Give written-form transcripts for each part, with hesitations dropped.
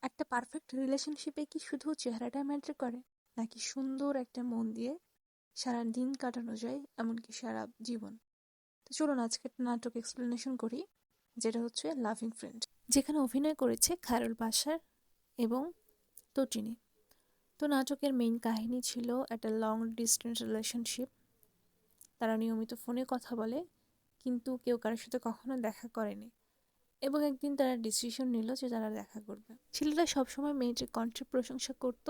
একটা পারফেক্ট রিলেশনশিপে কি শুধু চেহারাটা ম্যাটার করে, নাকি সুন্দর একটা মন দিয়ে সারা দিন কাটানো যায়, এমনকি সারা জীবন? তো চলুন আজকে একটা নাটক এক্সপ্লেনেশন করি, যেটা হচ্ছে লাভিং ফ্রেন্ড, যেখানে অভিনয় করেছে খায়রুল বাশার এবং তটিনী। তো নাটকের মেইন কাহিনী ছিল একটা লং ডিস্টেন্স রিলেশনশিপ। তারা নিয়মিত ফোনে কথা বলে, কিন্তু কেউ কারোর সাথে কখনো দেখা করেনি। এবং একদিন তারা ডিসিশন নিল যে তারা দেখা করবে। ছেলেটা সবসময় মেয়েটির কণ্ঠের প্রশংসা করত,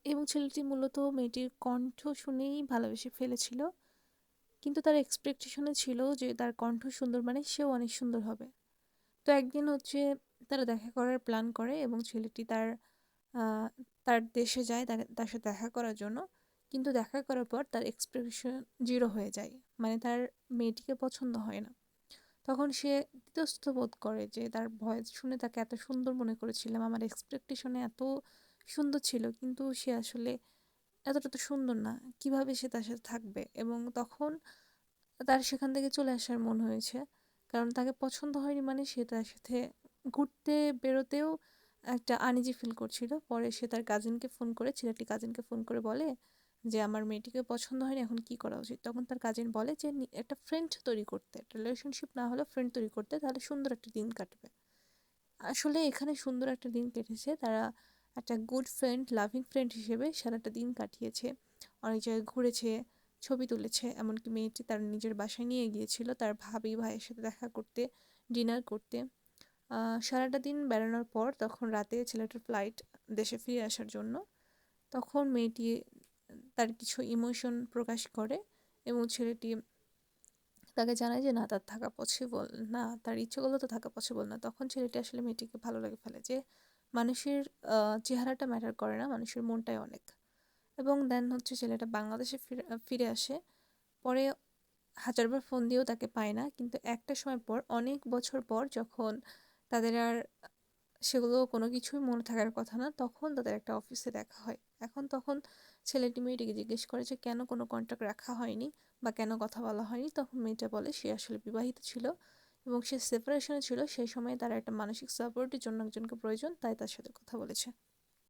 এবং ছেলেটি মূলত মেয়েটির কণ্ঠ শুনেই ভালোবেসে ফেলেছিল। কিন্তু তার এক্সপেকটেশনে ছিল যে তার কণ্ঠ সুন্দর মানে সেও অনেক সুন্দর হবে। তো একদিন হচ্ছে তারা দেখা করার প্ল্যান করে, এবং ছেলেটি আহ, তার দেশে যায় তার সাথে দেখা করার জন্য। কিন্তু দেখা করার পর তার এক্সপেকটেশন জিরো হয়ে যায়, মানে তার মেয়েটিকে পছন্দ হয় না। তখন সে ইতস্তত বোধ করে যে তার ভয়েস শুনে তাকে এত সুন্দর মনে করেছিলাম, আমার এক্সপেকটেশনে এত সুন্দর ছিল, কিন্তু সে আসলে এতটা তো সুন্দর না, কিভাবে সে তার সাথে থাকবে। এবং তখন তার সেখান থেকে চলে আসার মন হয়েছে, কারণ তাকে পছন্দ হয়নি, মানে সে তার সাথে ঘুরতে বেরোতেও একটা আনইজি ফিল করছিল। পরে সে তার কাজিনকে ফোন করে, ছেলেটি কাজিনকে ফোন করে বলে যে আমার মেয়েটিকে পছন্দ হয়নি, এখন কি করা উচিত। তখন তার কাজিন বলে যে একটা ফ্রেন্ড তৈরি করতে, একটা রিলেশনশিপ না হলেও ফ্রেন্ড তৈরি করতে, তাহলে সুন্দর একটা দিন কাটবে। আসলে এখানে সুন্দর একটা দিন কেটেছে, তারা একটা গুড ফ্রেন্ড, লাভিং ফ্রেন্ড হিসেবে সারাটা দিন কাটিয়েছে, অনেক জায়গায় ঘুরেছে, ছবি তুলেছে, এমনকি মেয়েটি তার নিজের বাসায় নিয়ে গিয়েছিল তার ভাবি ভাইয়ের সাথে দেখা করতে, ডিনার করতে। সারাটা দিন বেড়ানোর পর তখন রাতে ছেলেটার ফ্লাইট দেশে ফিরে আসার জন্য। তখন মেয়েটি তার কিছু ইমোশন প্রকাশ করে, এবং ছেলেটি তাকে জানায় যে না, তার থাকা পসিবল না, তার ইচ্ছে করলেও তো থাকা পসিবল না। তখন ছেলেটি আসলে মেয়েটিকে ভালো লাগে ফেলে, যে মানুষের চেহারাটা ম্যাটার করে না, মানুষের মনটাই অনেক। এবং দেন হচ্ছে ছেলেটা বাংলাদেশে ফিরে ফিরে আসে। পরে হাজারবার ফোন দিয়েও তাকে পায় না, কিন্তু একটা সময় পর, অনেক বছর পর, যখন তাদের আর সেগুলো কোনো কিছুই মনে থাকার কথা না, তখন তাদের একটা অফিসে দেখা হয়। তখন ছেলেটি মেয়েটিকে জিজ্ঞেস করে যে কেন কোনো কন্ট্যাক্ট রাখা হয়নি বা কেন কথা বলা হয়নি। তখন মেয়েটা বলে সে আসলে বিবাহিত ছিল, এবং সে সেপারেশনে ছিল, সেই সময় তার একটা মানসিক সাপোর্টের জন্য একজনকে প্রয়োজন, তাই তার সাথে কথা বলেছে।